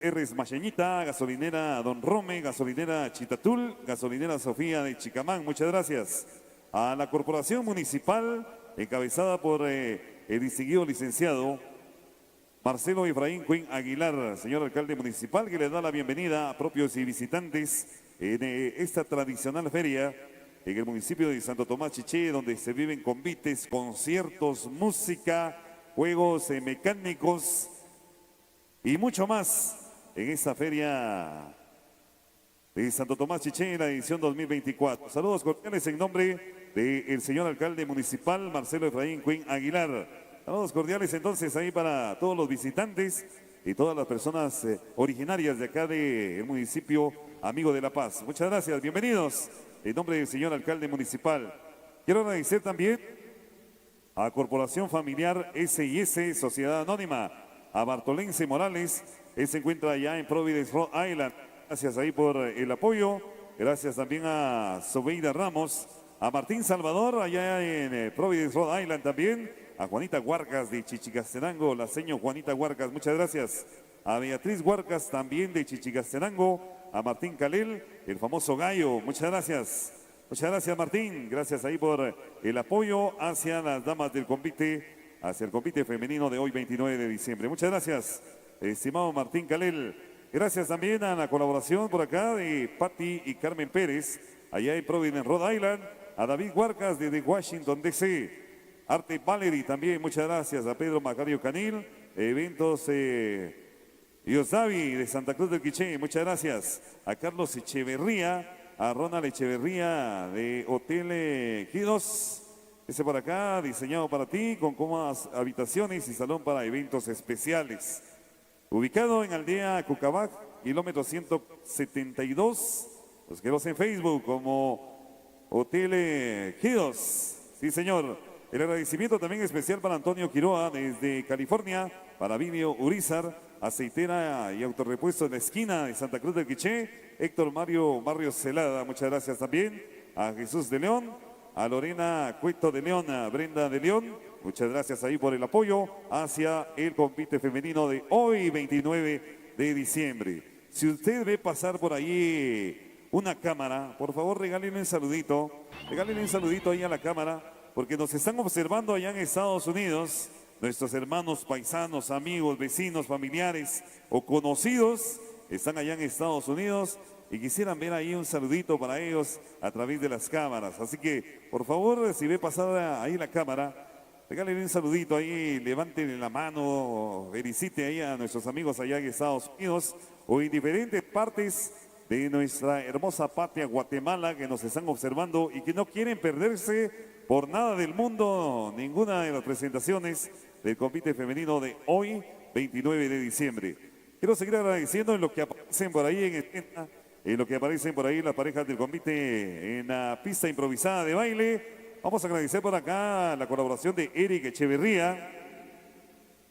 Erres Macheñita, gasolinera Don Rome, gasolinera Chitatul, gasolinera Sofía de Chicamán. Muchas gracias. A la corporación municipal, encabezada por el distinguido licenciado Marcelo Efraín Cuen Aguilar, señor alcalde municipal, que le da la bienvenida a propios y visitantes en esta tradicional feria en el municipio de Santo Tomás Chiché, donde se viven convites, conciertos, música, juegos mecánicos y mucho más en esta feria de Santo Tomás Chiché en la edición 2024. Saludos cordiales en nombre del señor alcalde municipal Marcelo Efraín Cuen Aguilar. Saludos cordiales entonces ahí para todos los visitantes y todas las personas originarias de acá del municipio Amigo de la Paz. Muchas gracias, bienvenidos en nombre del señor alcalde municipal. Quiero agradecer también a Corporación Familiar S&S Sociedad Anónima, a Bartolense Morales, él se encuentra allá en Providence, Rhode Island. Gracias ahí por el apoyo. Gracias también a Sobeida Ramos, a Martín Salvador allá en Providence, Rhode Island también, a Juanita Huarcas de Chichicastenango, la señor Juanita Huarcas, muchas gracias. A Beatriz Huarcas también de Chichicastenango, a Martín Calel, el famoso gallo, muchas gracias. Muchas gracias Martín, gracias ahí por el apoyo hacia las damas del convite, hacia el convite femenino de hoy 29 de diciembre. Muchas gracias, estimado Martín Calel. Gracias también a la colaboración por acá de Patti y Carmen Pérez, allá en Providence, Rhode Island, a David Huarcas desde Washington, D.C., Arte Valery también, muchas gracias, a Pedro Macario Canil, Eventos Yosavi de Santa Cruz del Quiché, muchas gracias, a Carlos Echeverría, a Ronald Echeverría de Hotel Quidos, ese por acá, diseñado para ti, con cómodas habitaciones y salón para eventos especiales. Ubicado en Aldea Cucabac, kilómetro 172, búsquenos en Facebook como Hotel Quidos, sí señor. El agradecimiento también especial para Antonio Quiroa desde California, para Vivio Urizar, aceitera y autorrepuesto en la esquina de Santa Cruz del Quiché, Héctor Mario Barrios Celada, muchas gracias también, a Jesús de León, a Lorena Cueto de León, a Brenda de León, muchas gracias ahí por el apoyo hacia el convite femenino de hoy 29 de diciembre. Si usted ve pasar por ahí una cámara, por favor regálenle un saludito ahí a la cámara, porque nos están observando allá en Estados Unidos, nuestros hermanos, paisanos, amigos, vecinos, familiares o conocidos están allá en Estados Unidos y quisieran ver ahí un saludito para ellos a través de las cámaras. Así que, por favor, si ve pasada ahí la cámara, regálenle un saludito ahí, levántenle la mano, felicite ahí a nuestros amigos allá en Estados Unidos o en diferentes partes de nuestra hermosa patria Guatemala que nos están observando y que no quieren perderse por nada del mundo ninguna de las presentaciones del convite femenino de hoy 29 de diciembre. Quiero seguir agradeciendo en lo que aparecen por ahí en escena, en lo que aparecen por ahí las parejas del convite en la pista improvisada de baile. Vamos a agradecer por acá la colaboración de Eric Echeverría,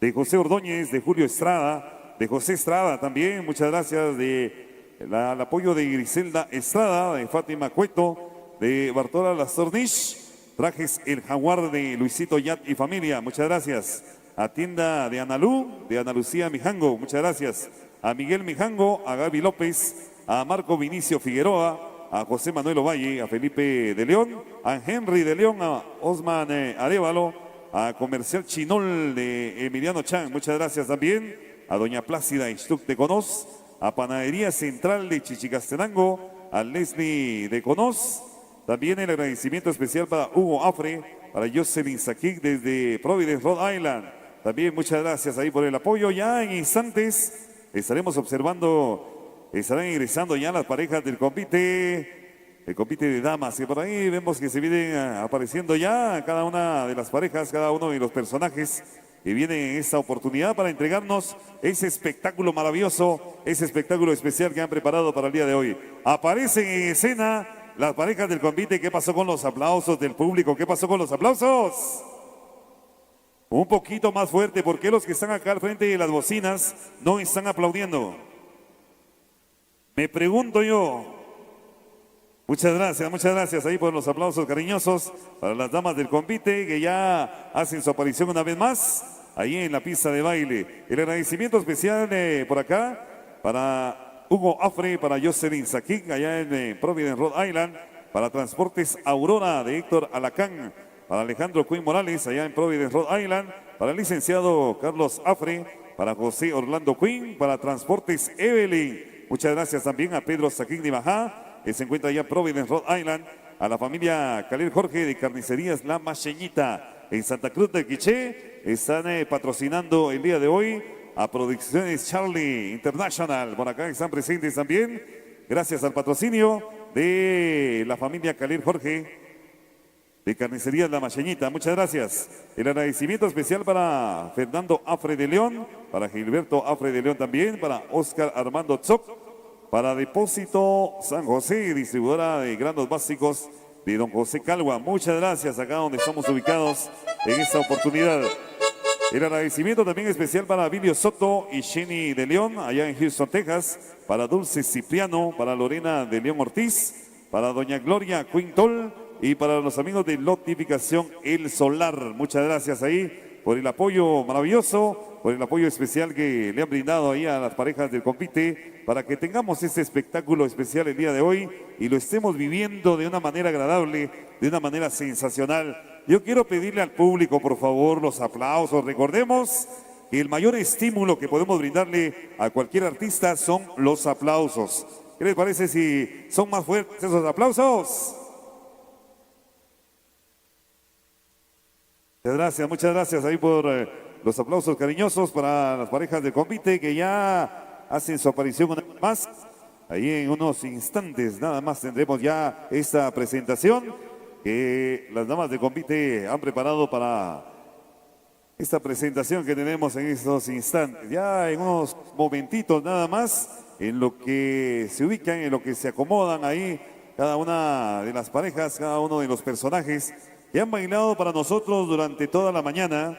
de José Ordóñez, de Julio Estrada, de José Estrada también, muchas gracias, el apoyo de Griselda Estrada, de Fátima Cueto, de Bartola Lastornich, trajes El Jaguar de Luisito Yat y familia, muchas gracias. A tienda de Analú, de Ana Lucía Mijango, muchas gracias. A Miguel Mijango, a Gaby López, a Marco Vinicio Figueroa, a José Manuel Ovalle, a Felipe de León, a Henry de León, a Osman Arevalo, a Comercial Chinol de Emiliano Chan, muchas gracias también. A Doña Plácida Instruc de Conos, a Panadería Central de Chichicastenango, a Leslie de Conos. También el agradecimiento especial para Hugo Afre, para Jocelyn Sakic desde Providence, Rhode Island. También muchas gracias ahí por el apoyo. Ya en instantes estaremos observando, estarán ingresando ya las parejas del convite, el convite de damas. Y por ahí vemos que se vienen apareciendo ya cada una de las parejas, cada uno de los personajes que vienen en esta oportunidad para entregarnos ese espectáculo maravilloso, ese espectáculo especial que han preparado para el día de hoy. Aparecen en escena las parejas del convite. ¿Qué pasó con los aplausos del público? ¿Qué pasó con los aplausos? Un poquito más fuerte, porque los que están acá al frente de las bocinas no están aplaudiendo. Me pregunto yo. Muchas gracias ahí por los aplausos cariñosos para las damas del convite que ya hacen su aparición una vez más ahí en la pista de baile. El agradecimiento especial por acá para Hugo Afre, para Jocelyn Saquín, allá en Providence, Rhode Island, para Transportes Aurora de Héctor Alacán, para Alejandro Quinn Morales, allá en Providence, Rhode Island, para el licenciado Carlos Afre, para José Orlando Quinn, para Transportes Evelyn. Muchas gracias también a Pedro Saquín de Bajá, que se encuentra allá en Providence, Rhode Island, a la familia Calil Jorge de Carnicerías La Macheñita en Santa Cruz del Quiché. Están patrocinando el día de hoy a Producciones Charlie International. Por acá están presentes también, gracias al patrocinio de la familia Calil Jorge de Carnicerías La Macheñita. Muchas gracias. El agradecimiento especial para Fernando Afre de León, para Gilberto Afre de León también, para Oscar Armando Tzoc, para Depósito San José, distribuidora de granos básicos de don José Calva. Muchas gracias acá donde estamos ubicados en esta oportunidad. El agradecimiento también especial para Vilio Soto y Jenny de León, allá en Houston, Texas, para Dulce Cipriano, para Lorena de León Ortiz, para doña Gloria Quintol y para los amigos de Lotificación El Solar. Muchas gracias ahí por el apoyo maravilloso, por el apoyo especial que le han brindado ahí a las parejas del compite para que tengamos este espectáculo especial el día de hoy y lo estemos viviendo de una manera agradable, de una manera sensacional. Yo quiero pedirle al público, por favor, los aplausos. Recordemos que el mayor estímulo que podemos brindarle a cualquier artista son los aplausos. ¿Qué les parece si son más fuertes esos aplausos? Muchas gracias ahí por los aplausos cariñosos para las parejas de compite que ya hacen su aparición una vez más. Ahí en unos instantes nada más tendremos ya esta presentación que las damas de compite han preparado para esta presentación que tenemos en estos instantes. Ya en unos momentitos nada más, en lo que se ubican, en lo que se acomodan ahí cada una de las parejas, cada uno de los personajes que han bailado para nosotros durante toda la mañana.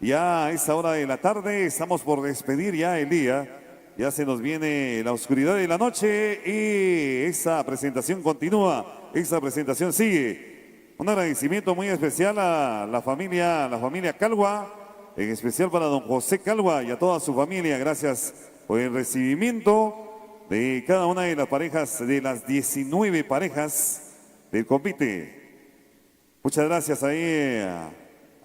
Ya a esta hora de la tarde estamos por despedir ya el día. Ya se nos viene la oscuridad de la noche y esta presentación continúa, esta presentación sigue. Un agradecimiento muy especial a la familia Calva, en especial para don José Calva y a toda su familia. Gracias por el recibimiento de cada una de las parejas, de las 19 parejas del compite. Muchas gracias ahí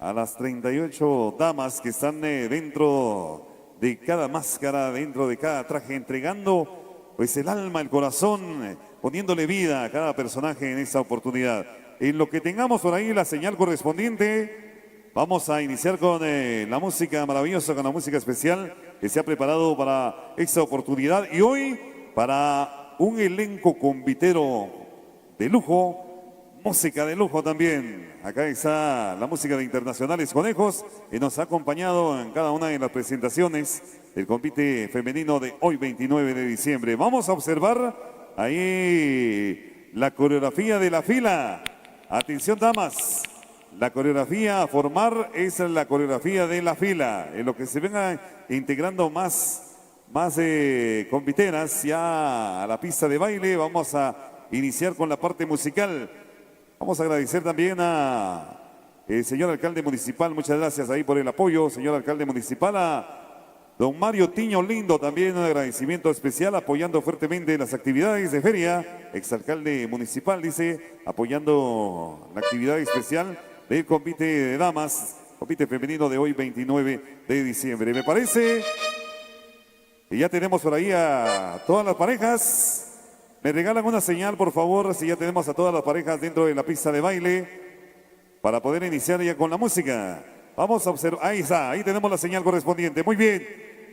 a las 38 damas que están dentro de cada máscara, dentro de cada traje, entregando pues el alma, el corazón, poniéndole vida a cada personaje en esta oportunidad. En lo que tengamos por ahí la señal correspondiente, vamos a iniciar con la música maravillosa, con la música especial que se ha preparado para esta oportunidad y hoy para un elenco convitero de lujo. Música de lujo también. Acá está la música de Internacionales Conejos y nos ha acompañado en cada una de las presentaciones del compite femenino de hoy 29 de diciembre. Vamos a observar ahí la coreografía de la fila. Atención damas, la coreografía a formar es la coreografía de la fila. En lo que se vengan integrando más compiteras ya a la pista de baile, vamos a iniciar con la parte musical. Vamos a agradecer también a el señor alcalde municipal, muchas gracias ahí por el apoyo, señor alcalde municipal, a don Mario Tiño Lindo, también un agradecimiento especial, apoyando fuertemente las actividades de feria, exalcalde municipal, dice, apoyando la actividad especial del compite de damas, compite femenino de hoy 29 de diciembre. Me parece que ya tenemos por ahí a todas las parejas. Me regalan una señal, por favor, si ya tenemos a todas las parejas dentro de la pista de baile para poder iniciar ya con la música. Vamos a observar, ahí está, ahí tenemos la señal correspondiente. Muy bien,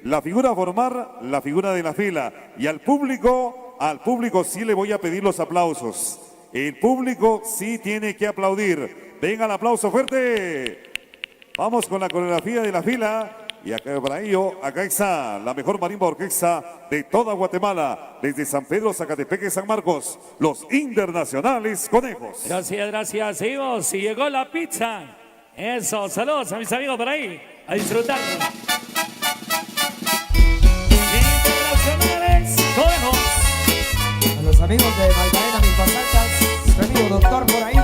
la figura a formar, la figura de la fila. Y al público sí le voy a pedir los aplausos. El público sí tiene que aplaudir. Venga el aplauso fuerte. Vamos con la coreografía de la fila. Y acá, para ello, acá está la mejor marimba orquesta de toda Guatemala, desde San Pedro, Zacatepeque, San Marcos, los Internacionales Conejos. Gracias, seguimos. Y llegó la pizza. Eso, saludos a mis amigos por ahí, a disfrutar. Internacionales Conejos. A los amigos de Magdalena Milpas Altas, su amigo doctor por ahí.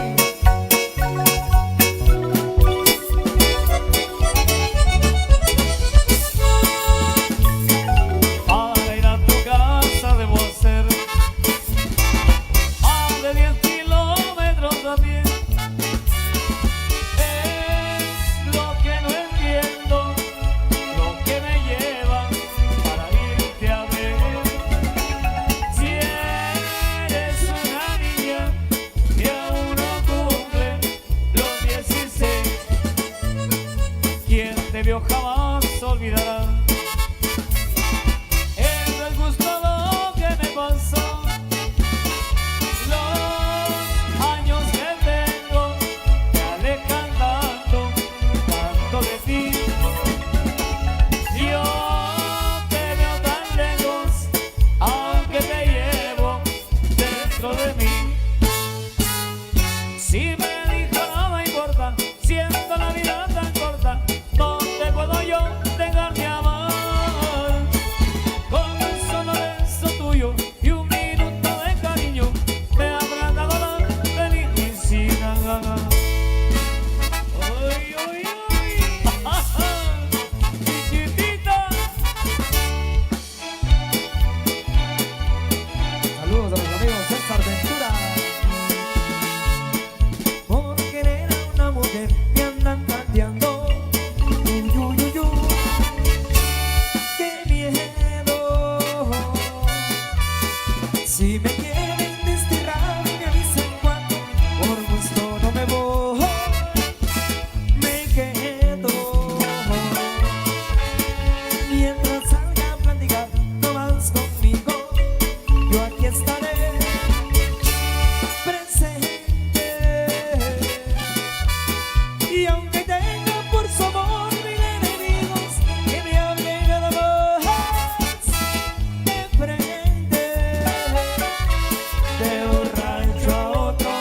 Si me quieren desterrar, me avisan cuando, por gusto no me voy, me quedo. Mientras salga platicando más conmigo, yo aquí estaré presente. Y aunque tenga por su amor mil enemigos que me hablen nada más de frente, de un rancho a otro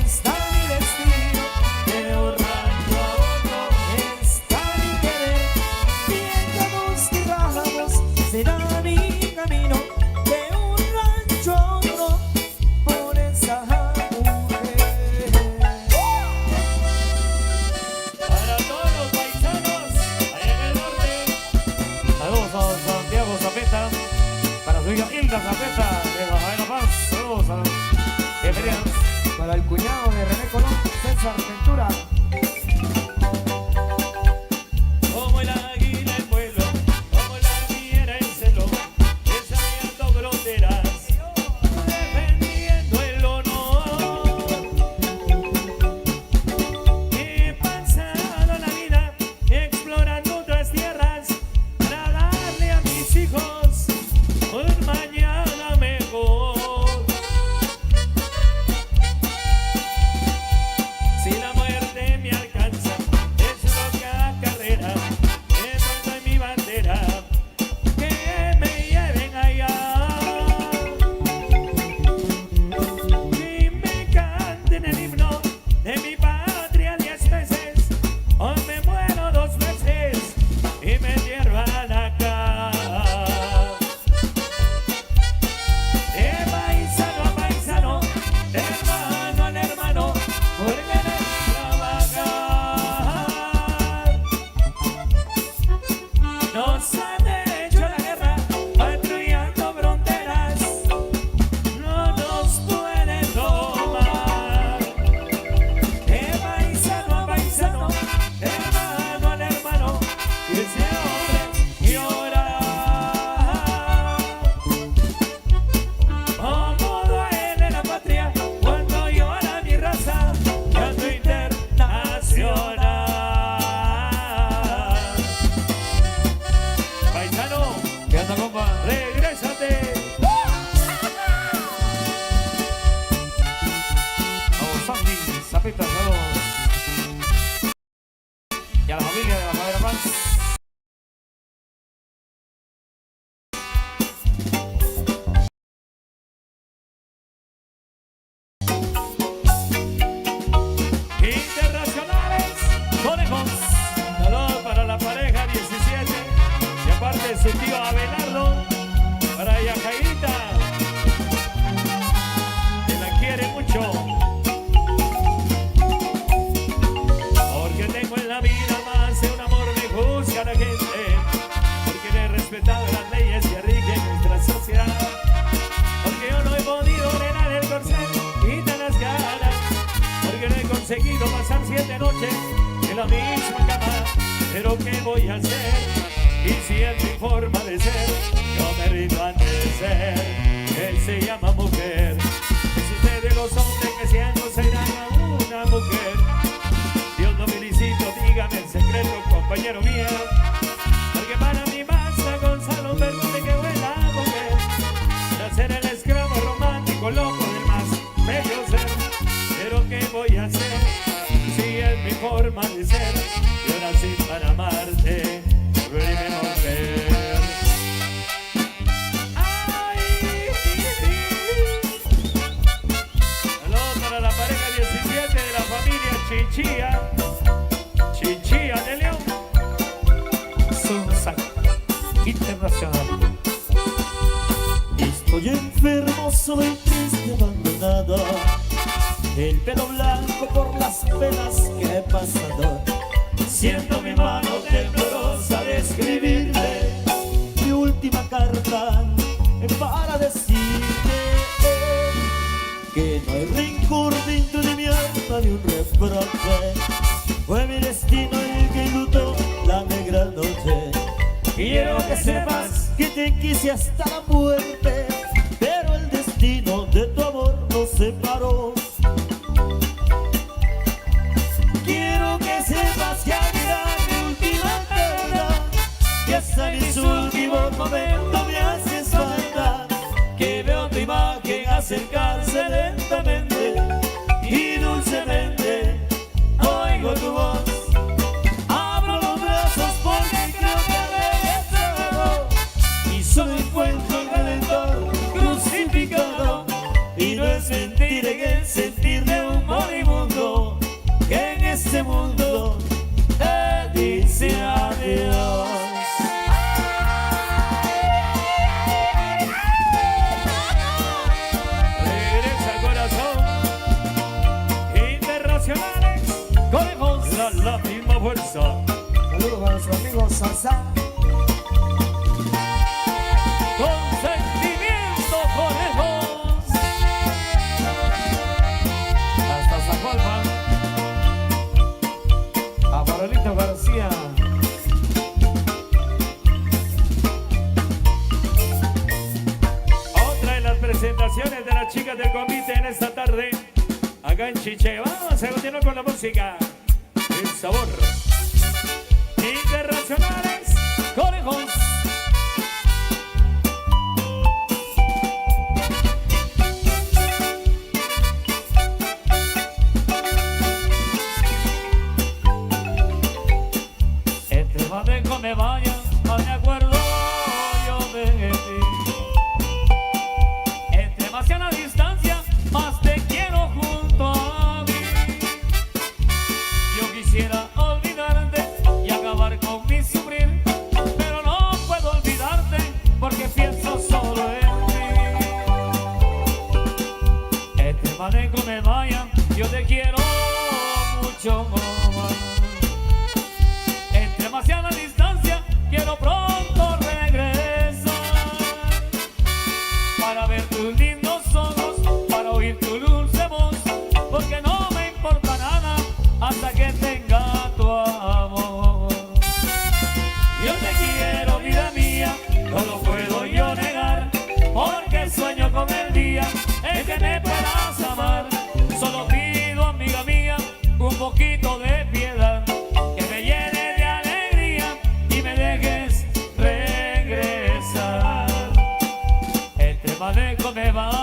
está mi destino, de un rancho a otro está mi querer. Viéndonos y rajamos será mi camino, de un rancho a otro por esa mujer. Para todos los paisanos allá en el norte. Saludos a Santiago Zapeta. Para su hija Hilda Zapeta de Baja Paz. Saludos a bienvenidos. Para el cuñado de René Colón, César Ventura. Como el águila el vuelo, como la fiera el celo, desafiando fronteras, defendiendo el honor. He pasado la vida explorando otras tierras para darle a mis hijos un mañana mejor. Si la muerte me alcanza, es loca carrera, que pongo en mi bandera, que me lleven allá. Y me canten el himno de mi patria 10 veces, o me muero 2 veces y me entierran acá. De paisano a paisano, de hermano a hermano, por querer trabajar. Nos han hecho la guerra, patrullando fronteras, no nos pueden tomar. De paisano a paisano, de hermano a hermano, que ese hombre llora. Como duele la patria cuando llora mi raza, canto internacional. Paisano, ¿Qué onda, compa? regrésate. Vamos, Sandy Zapeta, saludos. Y a la familia de la Madera Paz. Internacionales, conejos. Saludos para la pareja 17. Y aparte su tío Abelardo. Para Yajairita, que la quiere mucho. Porque tengo en la vida más de un amor, me juzga la gente. Porque no he respetado las leyes que rigen nuestra sociedad. Porque yo no he podido ordenar el corcel, quitar las ganas. Porque no he conseguido pasar 7 noches en la misma cama. Pero ¿qué voy a hacer? Y si es mi forma de ser, yo me rindo antes de ser. Él se llama mujer. Es usted de los hombres que se han consagrado a una mujer. Dios no felicito, dígame el secreto, compañero mío. Porque para mí basta Gonzalo un perfume que huela a mujer. Para ser el esclavo romántico, loco del más bello ser. Pero ¿qué voy a hacer? Si es mi forma de ser, yo nací para amarte, dime mujer. Ay, saludos para la pareja 17 de la familia Chichilla de León. Susan Internacional. Estoy enfermo, soy triste, abandonado. El pelo blanco por las penas que he pasado. Siento mi mano temblorosa de escribirle mi última carta para decirte que no hay rencor dentro de mi alma ni un reproche. Fue mi destino el que enlutó la negra noche. Quiero que sepas que te quise hasta la muerte, pero el destino separó. Quiero que sepas que era mi última pena, que hasta en mis últimos momentos me haces falta, que veo tu imagen acercarse lentamente y dulcemente oigo tu voz. Abro los brazos porque creo que he regresado y solo encuentro el Redentor crucificado. Y no es mentir en el sentir de un moribundo que en este mundo te dice adiós. Regresa corazón. Internacionales. Conejos, La misma fuerza. Saludos a nuestro amigo Salsa. Con sentimiento, conejos. Hasta Zacualpa. A Farolito García. Otra de las presentaciones de las chicas del convite en esta tarde. Acá en Chiche. Vamos a continuar con la música. El sabor. Internacionales. conejos. Entre más lejos me vaya, más me acuerdo yo de ti. Entre más a la distancia, más te quiero junto a mí. Yo quisiera olvidarte y acabar con mi sufrir, pero no puedo olvidarte porque pienso solo en ti. Entre más lejos me vaya, yo te quiero mucho más. Entre más a la distancia, quiero pronto regresar para ver tus lindos ojos, para oír tu dulce voz, porque no me importa nada hasta que tenga tu amor. Yo te quiero, vida mía, no lo puedo yo negar, porque sueño con el día en que me puedas amar. Solo pido, amiga mía, un poquito de piedad, que me llene de alegría y me dejes regresar. Entre más lejos me va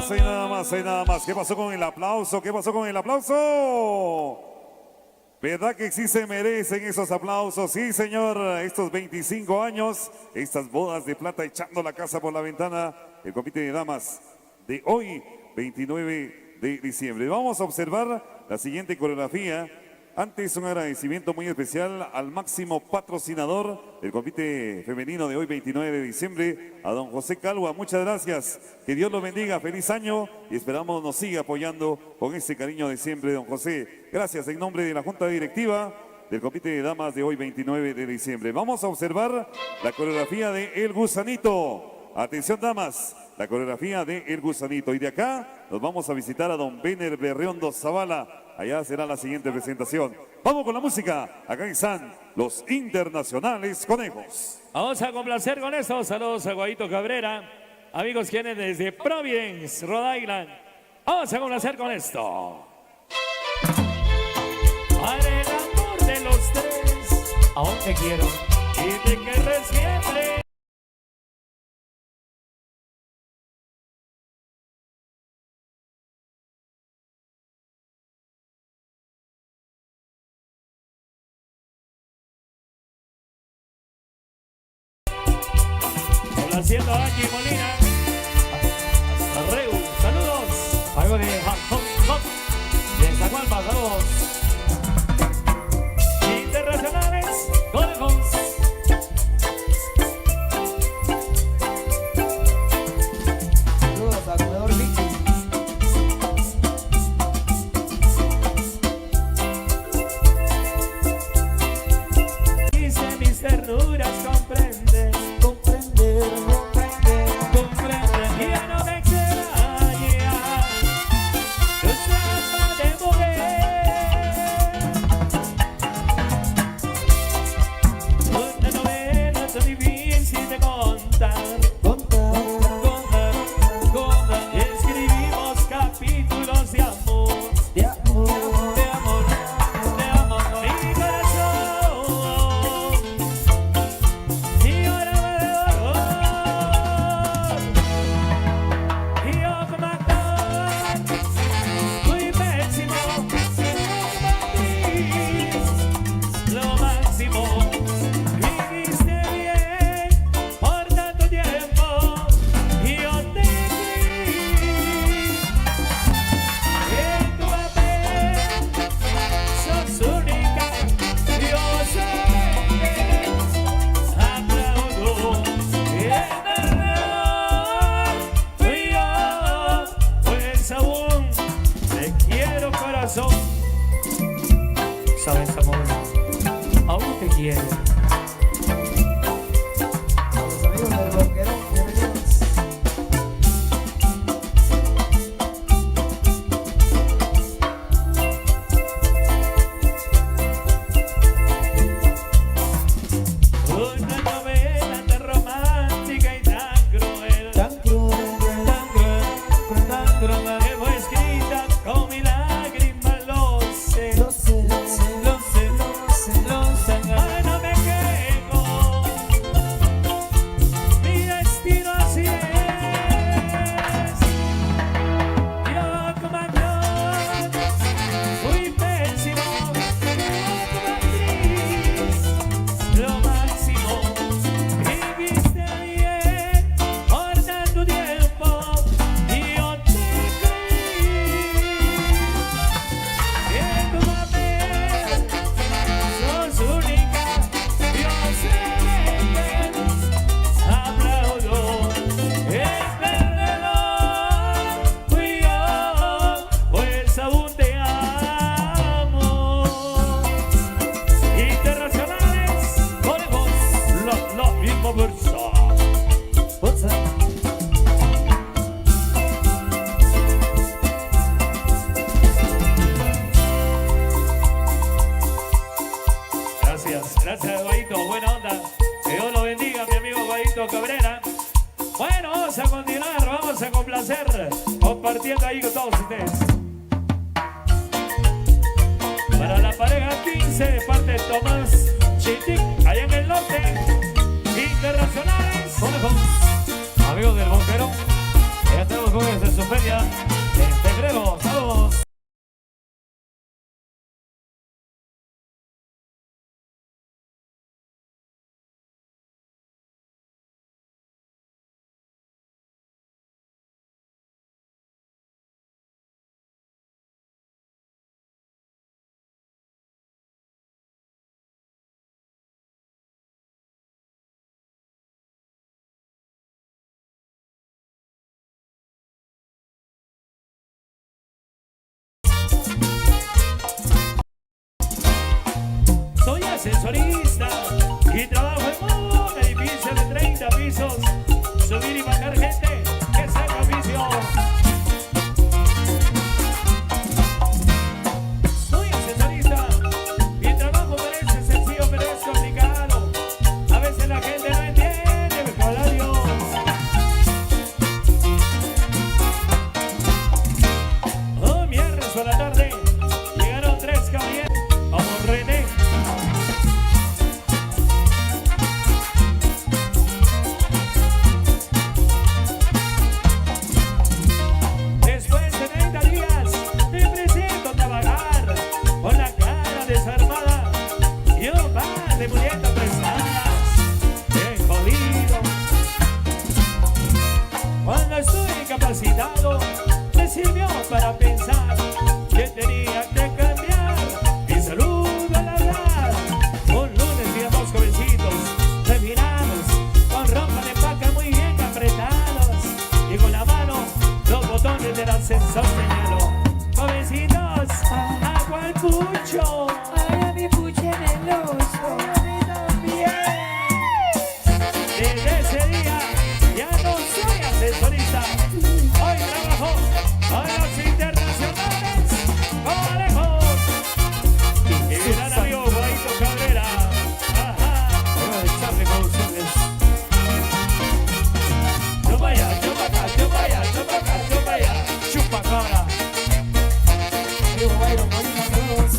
más, hay nada más, hay nada más. ¿Qué pasó con el aplauso? ¿Qué pasó con el aplauso? ¿Verdad que sí se merecen esos aplausos? Sí, señor. Estos 25 años, estas bodas de plata echando la casa por la ventana, el compite de damas de hoy, 29 de diciembre. Vamos a observar la siguiente coreografía. Antes, un agradecimiento muy especial al máximo patrocinador del compite femenino de hoy, 29 de diciembre, a don José Calva. Muchas gracias. Que Dios lo bendiga. Feliz año y esperamos nos siga apoyando con ese cariño de siempre, don José. Gracias en nombre de la Junta Directiva del compite de damas de hoy, 29 de diciembre. Vamos a observar la coreografía de El Gusanito. Atención, damas, la coreografía de El Gusanito. Y de acá nos vamos a visitar a don Bener Berriondo Zavala. Allá será la siguiente presentación. Vamos con la música. Acá están los Internacionales Conejos. Vamos a complacer con esto. Saludos a Guayito Cabrera. Amigos quienes desde Providence, Rhode Island. Vamos a complacer con esto. Para el amor de los tres, aún te quiero y te querré siempre. Haciendo Angie Molina, Arreu, saludos, algo de Hong Kong, de San Juan, saludos, Internacionales Conejos. Saludos al jugador Michi. Dice mis ternuras, comprende. Ya no me extraña tu trampa de mujer. Una novela tan difícil de contar. Escribimos capítulos de amor. De amor, de amor, de amor. Mi corazón lloraba de dolor. Y yo como actor fui pésimo. Lo máximo. Viviste bien por tanto tiempo. Y yo te creí. En tu papel sos única. Yo sé que aplaudo. Y el error fui yo. Pues aún te quiero, corazón. Sabes, amor, aún te quiero. Los amigos del rockero, bienvenidos. Una novela tan romántica y tan cruel. Tan cruel, Tan cruel, tan cruel, que fue escrita con mi lágrima, lo sé. lo sé, lo sé, Lo sé, lo sé. lo sé. Ay, no me quejo. Mi destino así es. Yo como actor fui pésimo. Yo como actriz lo máximo. Viviste bien por tanto tiempo. Y yo te creí. En tu papel sos única. Yo sé que aplaudo. El perdedor fui yo, pues aún te amo. Internacionales Conejos, la misma fuerza. Fuerza. Gracias, Guayito, buena onda. Que Dios lo bendiga, mi amigo Guayito Cabrera. Bueno, vamos a continuar, vamos a complacer, compartiendo ahí con todos ustedes. Para la pareja 15 de parte de Tomás Chitic, allá en el norte. Internacionales Conejos, amigos del bombero, allá tenemos jueves en su feria en febrero. ¡Saludos! Soy ascensorista y trabajo en un edificio de 30 pisos. Subir y bajar gente, que es el oficio. Soy ascensorista y trabajo parece sencillo, pero es complicado. A veces la gente no entiende mi horario. Oh, viernes por la tarde llegaron 3 caballeros. Vamos, René. Después de 30 días me presento a trabajar con la cara desarmada y un par de muñecas prestadas. Bien jodido. Cuando estoy incapacitado me sirvió para pensar que tenía que cambiar mi salud al hablar. Un lunes íbamos jovencitos, refinados, con ropa de paca muy bien apretados y con la mano los botones del ascensor señalo. Jovencitos, agua al pucho. Ay, a mi pucha en el oso. Ay, a mí también. Desde ese día ya no soy ascensorista. Hoy trabajo con los internacionales. ¡Conejo! Y mi gran amigo Juanito Cabrera. Ajá. Voy a echarle con ustedes. Chupa allá, chupa acá, chupa allá, chupa acá, chupa allá. Chupa cabra. Yo bailo con unos dos.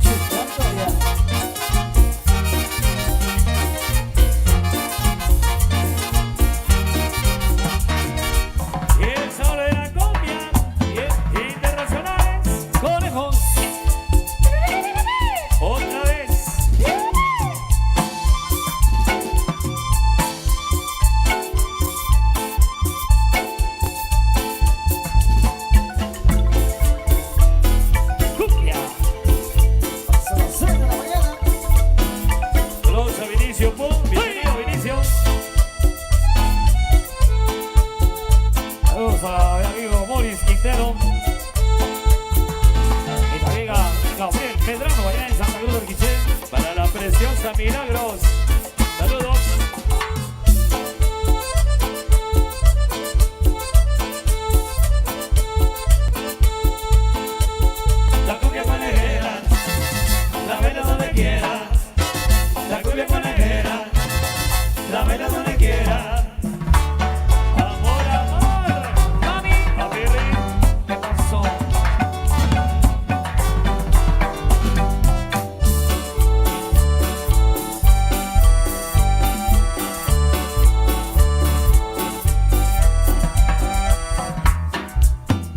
Chupando ya. Y el sabor de la cumbia y internacionales. Conejos. Otra vez. Cumbia. Son las 6 de la mañana. Saludos a Vinicio Pum. Bienvenido, Vinicio. Saludos a mi amigo Moris Quintero. Mi amiga Gabriel Medrano, allá en Santa Cruz del Quiché. Para la preciosa Milagros. Saludos. La cumbia conejera, la vela donde quiera. La cumbia conejera, la vela donde quiera. Amor, amor, mami, papi, ¿qué pasó?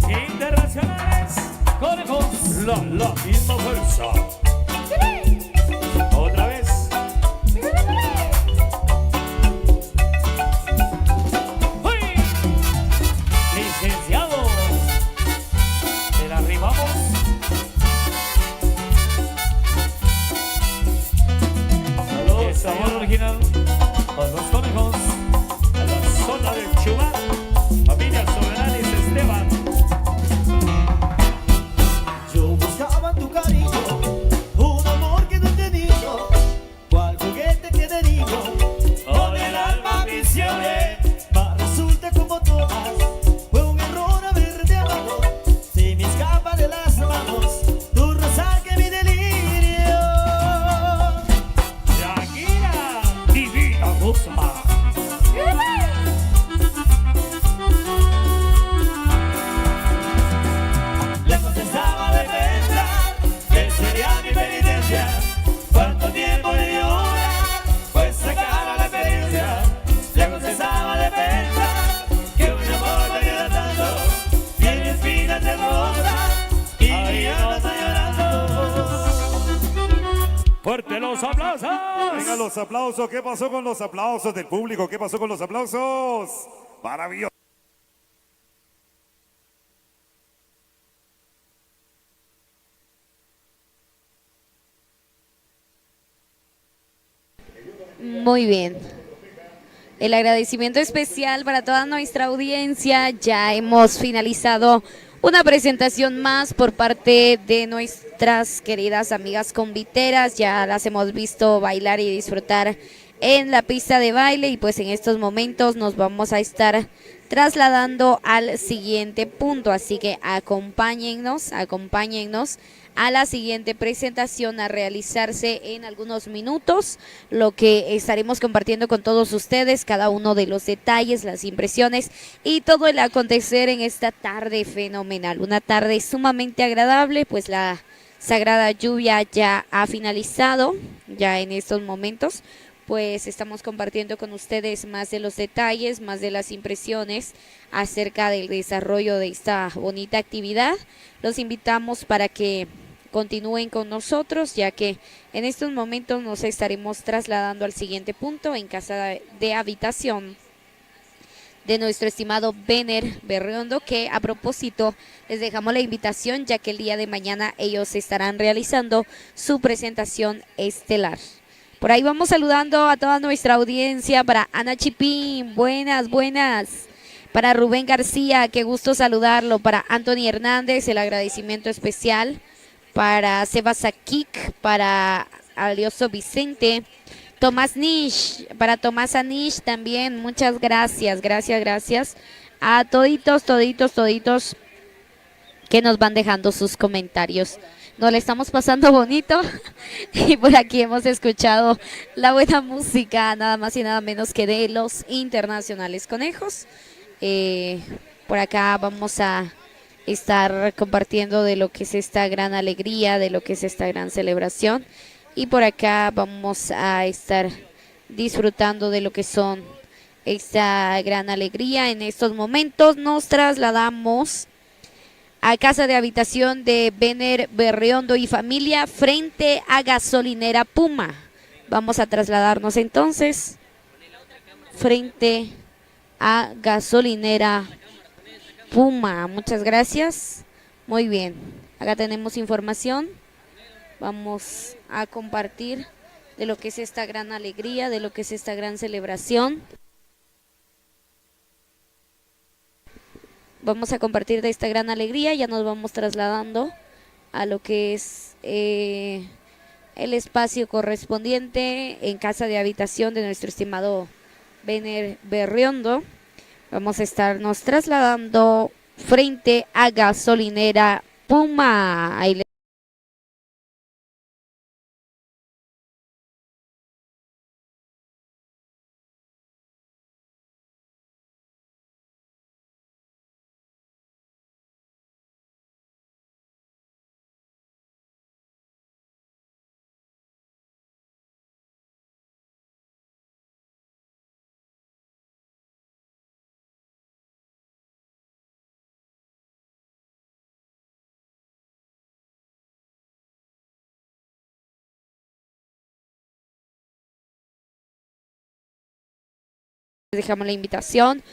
Internacionales, conejos, la misma fuerza. Otra vez. ¡Uy! Licenciado, ¿te la arribamos? Saludos, sabor original a los conejos, a la zona del Chubá, familia Soberanis Esteban. Yo buscaba tu cariño los aplausos. Venga los aplausos. ¿Qué pasó con los aplausos del público? ¿Qué pasó con los aplausos? Maravilloso. Muy bien. El agradecimiento especial para toda nuestra audiencia. Ya hemos finalizado una presentación más por parte de nuestras queridas amigas conviteras. Ya las hemos visto bailar y disfrutar en la pista de baile y pues en estos momentos nos vamos a estar trasladando al siguiente punto. Así que acompáñennos a la siguiente presentación a realizarse en algunos minutos, lo que estaremos compartiendo con todos ustedes, cada uno de los detalles, las impresiones y todo el acontecer en esta tarde fenomenal, una tarde sumamente agradable, pues la sagrada lluvia ya ha finalizado, ya en estos momentos, pues estamos compartiendo con ustedes más de los detalles, más de las impresiones acerca del desarrollo de esta bonita actividad. Los invitamos para que continúen con nosotros, ya que en estos momentos nos estaremos trasladando al siguiente punto en casa de habitación de nuestro estimado Benner Berriondo, que a propósito les dejamos la invitación, ya que el día de mañana ellos estarán realizando su presentación estelar. Por ahí vamos saludando a toda nuestra audiencia. Para Ana Chipín, buenas. Para Rubén García, qué gusto saludarlo. Para Anthony Hernández, el agradecimiento especial. Para Sebas Akik, para Alioso Vicente, Tomás Nish, para Tomás Anish también, muchas gracias a toditos que nos van dejando sus comentarios. Nos le estamos pasando bonito y por aquí hemos escuchado la buena música, nada más y nada menos que de los Internacionales Conejos. Por acá vamos a estar compartiendo de lo que es esta gran alegría, de lo que es esta gran celebración, y por acá vamos a estar disfrutando de lo que son esta gran alegría. En estos momentos nos trasladamos a casa de habitación de Benner Berriondo y familia frente a gasolinera Puma. Vamos a trasladarnos entonces frente a gasolinera Puma. Muchas gracias. Muy bien, acá tenemos información. Vamos a compartir de lo que es esta gran alegría, de lo que es esta gran celebración. Vamos a compartir de esta gran alegría. Ya nos vamos trasladando a lo que es el espacio correspondiente en casa de habitación de nuestro estimado Benner Berriondo. Vamos a estarnos trasladando frente a gasolinera Puma. Ahí les dejamos la invitación.